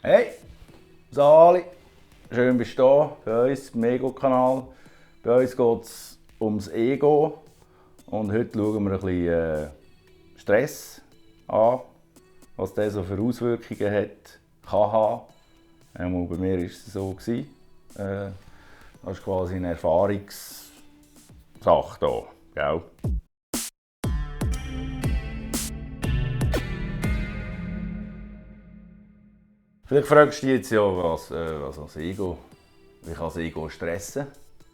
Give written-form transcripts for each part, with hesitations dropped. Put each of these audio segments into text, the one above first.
Hey, Sali, schön bist du da bei uns im Ego-Kanal. Bei uns geht es ums Ego und heute schauen wir ein bisschen Stress an, was der so für Auswirkungen hat, kann haben. Bei mir war es so. Das ist quasi eine Erfahrungssache hier, gell? Vielleicht fragst du dich jetzt ja, was das Ego, wie kann das Ego stressen?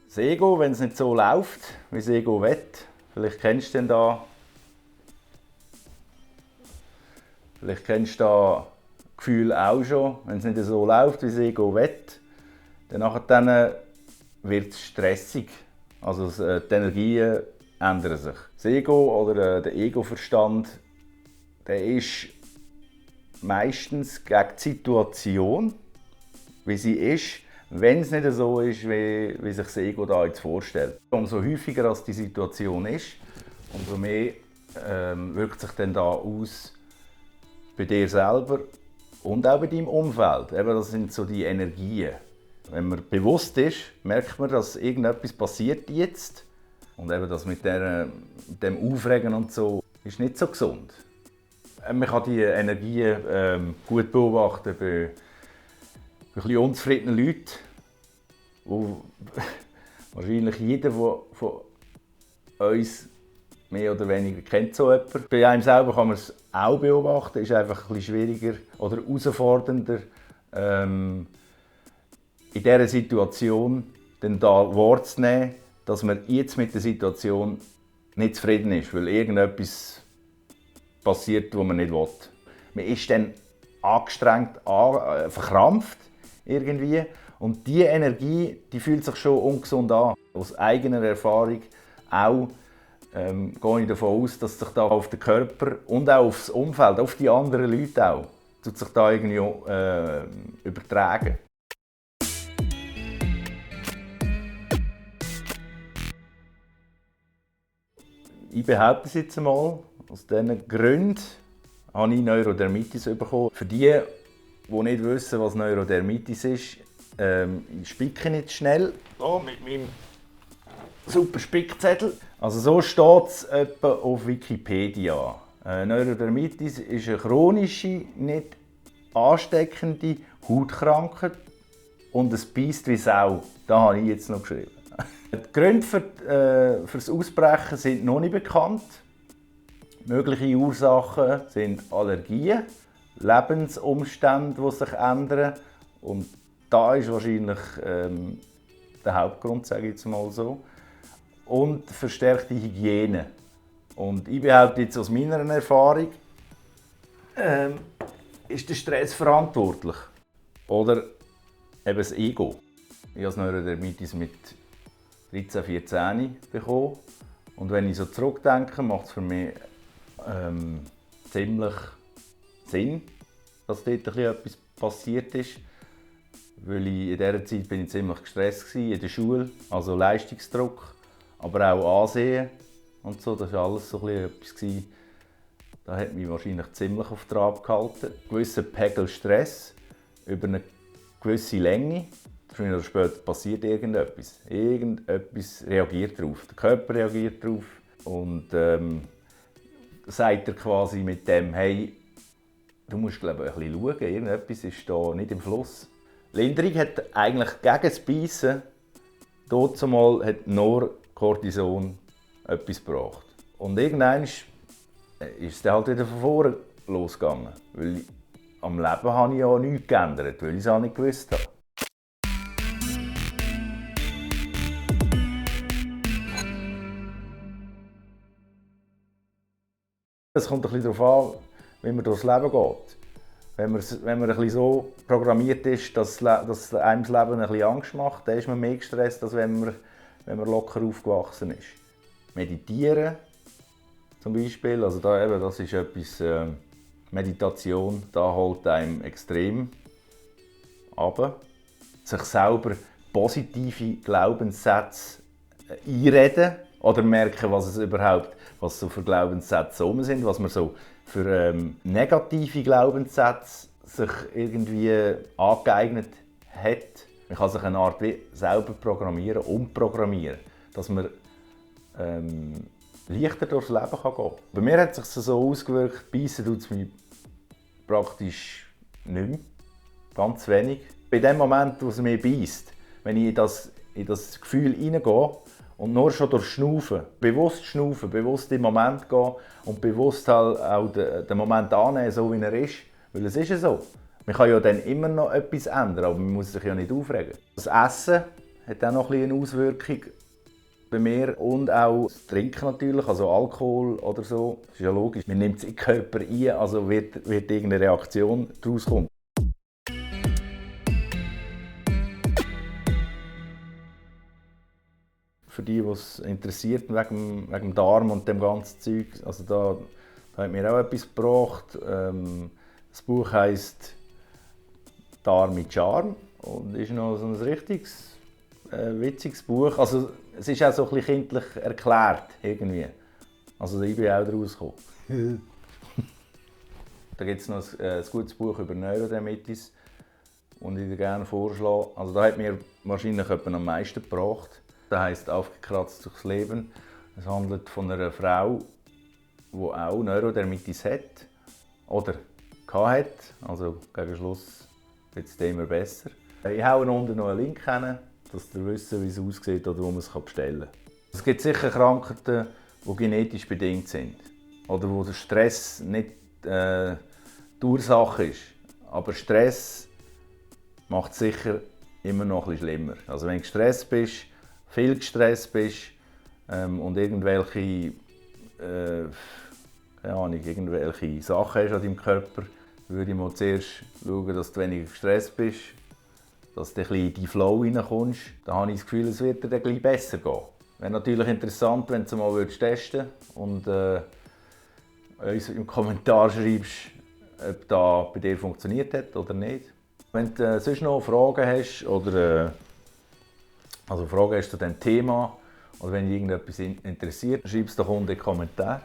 Das Ego, wenn es nicht so läuft, wie das Ego will, vielleicht kennst du das Gefühl auch schon, wenn es nicht so läuft, wie das Ego will, dann wird es stressig. Also die Energien ändern sich. Das Ego oder der Ego-Verstand, der ist meistens gegen die Situation, wie sie ist, wenn es nicht so ist, wie sich das Ego da jetzt vorstellt. Umso häufiger als die Situation ist, umso mehr wirkt sich dann da aus bei dir selber und auch bei deinem Umfeld. Eben, das sind so die Energien. Wenn man bewusst ist, merkt man, dass irgendetwas passiert jetzt. Und eben das mit dem Aufregen und so ist nicht so gesund. Man kann die Energien gut beobachten bei ein bisschen unzufriedenen Leuten, wo wahrscheinlich jeder von uns mehr oder weniger kennt so jemanden. Bei einem selber kann man es auch beobachten, ist einfach ein bisschen schwieriger oder herausfordernder, in dieser Situation dann da Wort zu nehmen, dass man jetzt mit der Situation nicht zufrieden ist, weil irgendetwas passiert, was man nicht will. Man ist dann angestrengt, verkrampft irgendwie und diese Energie, die fühlt sich schon ungesund an. Aus eigener Erfahrung auch gehe ich davon aus, dass sich da auf den Körper und auch aufs Umfeld, auf die anderen Leute auch, tut sich da irgendwie übertragen. Ich behaupte es jetzt einmal, aus diesen Gründen habe ich Neurodermitis bekommen. Für die nicht wissen, was Neurodermitis ist, ich spicke nicht schnell hier mit meinem super Spickzettel. Also so steht es etwa auf Wikipedia. Neurodermitis ist eine chronische, nicht ansteckende Hautkrankheit und es beißt wie Sau. Da habe ich jetzt noch geschrieben. Die Gründe für das Ausbrechen sind noch nicht bekannt. Mögliche Ursachen sind Allergien, Lebensumstände, die sich ändern. Und da ist wahrscheinlich der Hauptgrund, sage ich jetzt mal so. Und verstärkte Hygiene. Und ich behaupte jetzt aus meiner Erfahrung, ist der Stress verantwortlich. Oder eben das Ego. Ich habe Neurodermitis mit 13, 14 bekommen. Und wenn ich so zurückdenke, macht es für mich ziemlich Sinn, dass dort etwas passiert ist. Weil in dieser Zeit bin ich ziemlich gestresst in der Schule, also Leistungsdruck, aber auch Ansehen und so. Das war alles so etwas, das hat mich wahrscheinlich ziemlich auf Trab gehalten. Ein gewisser Pegel Stress über eine gewisse Länge. Früher oder später passiert irgendetwas. Irgendetwas reagiert darauf. Der Körper reagiert darauf. Und sagt er quasi mit dem, hey, du musst glaube ich, ein bisschen schauen, irgendetwas ist da nicht im Fluss. Linderung hat eigentlich gegen das Beißen dazumal hat nur Cortison etwas gebracht. Und irgendwann ist es dann halt wieder von vorne losgegangen. Weil am Leben habe ich ja nichts geändert, weil ich es auch nicht gewusst habe. Es kommt ein bisschen darauf an, wie man durchs Leben geht. Wenn man ein bisschen so programmiert ist, dass einem das Leben ein bisschen Angst macht, dann ist man mehr gestresst, als wenn man locker aufgewachsen ist. Meditieren zum Beispiel, also das ist etwas, Meditation, da holt einem extrem runter. Sich selber positive Glaubenssätze einreden oder merken, was so für Glaubenssätze rum sind, was man so für negative Glaubenssätze sich irgendwie angeeignet hat. Man kann sich eine Art wie selber programmieren, umprogrammieren, dass man leichter durchs Leben gehen kann. Bei mir hat es sich so ausgewirkt, beißen tut es mich praktisch nicht mehr. Ganz wenig. Bei dem Moment, wo es mich beißt, wenn ich in das Gefühl hineingehe und nur schon durch Schnaufen, bewusst im Moment gehen und bewusst halt auch den Moment annehmen, so wie er ist. Weil es ist ja so. Man kann ja dann immer noch etwas ändern, aber man muss sich ja nicht aufregen. Das Essen hat auch noch eine Auswirkung bei mir und auch das Trinken natürlich, also Alkohol oder so. Das ist ja logisch. Man nimmt es in den Körper ein, also wird irgendeine Reaktion daraus kommen. Für die, die es interessiert wegen dem Darm und dem ganzen Zeug, also da hat mir auch etwas gebracht. Das Buch heisst «Darm mit Charme» und ist noch so ein richtiges, witziges Buch. Also, es ist auch so ein bisschen kindlich erklärt, irgendwie. Also ich bin auch daraus gekommen. Da gibt es noch ein gutes Buch über Neurodermitis, das ich dir gerne vorschlage. Also da hat mir wahrscheinlich jemand am meisten gebracht. Das heisst «Aufgekratzt durchs Leben». Es handelt von einer Frau, die auch Neurodermitis hat oder hatte. Also gegen Schluss wird es immer besser. Ich haue unten noch einen Link hin, dass ihr wisst, wie es aussieht oder wo man es bestellen kann. Es gibt sicher Krankheiten, die genetisch bedingt sind oder wo der Stress nicht die Ursache ist. Aber Stress macht es sicher immer noch ein bisschen schlimmer. Also wenn du gestresst bist, viel gestresst bist und irgendwelche Sachen hast an deinem Körper, würde ich mal zuerst schauen, dass du weniger gestresst bist, dass du in den Flow reinkommst. Dann habe ich das Gefühl, es wird dir dann gleich besser gehen. Wäre natürlich interessant, wenn du es mal testen würdest und uns im Kommentar schreibst, ob das bei dir funktioniert hat oder nicht. Wenn du sonst noch Fragen hast oder Fragen hast zu diesem Thema oder wenn dich irgendetwas interessiert, schreib es doch unten in die Kommentare.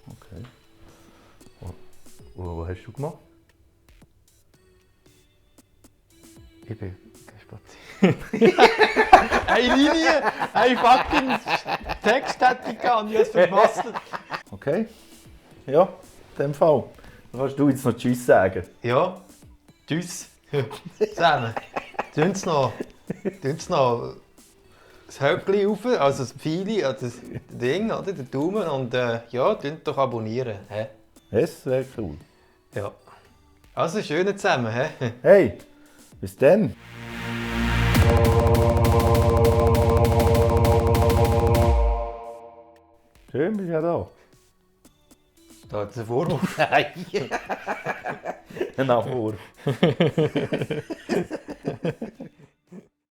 Okay. Was hast du gemacht? Ich bin spazieren. Eine Linie, ein fucking Text hätte ich gehabt und ich habe es verpasst. Okay. Ja, in dem Fall. Dann kannst du jetzt noch Tschüss sagen. Ja, tschüss. Zusammen. Tun Sie noch das Höckchen rauf, also das Pfeili, das Ding, oder, den Daumen und ja, tun doch abonnieren. He? Das wäre cool. Ja. Also, schön zusammen. He? Hey, bis dann. Schön, bist du ja da. Da hat es einen Vorwurf. Nein. Ein Nachwurf.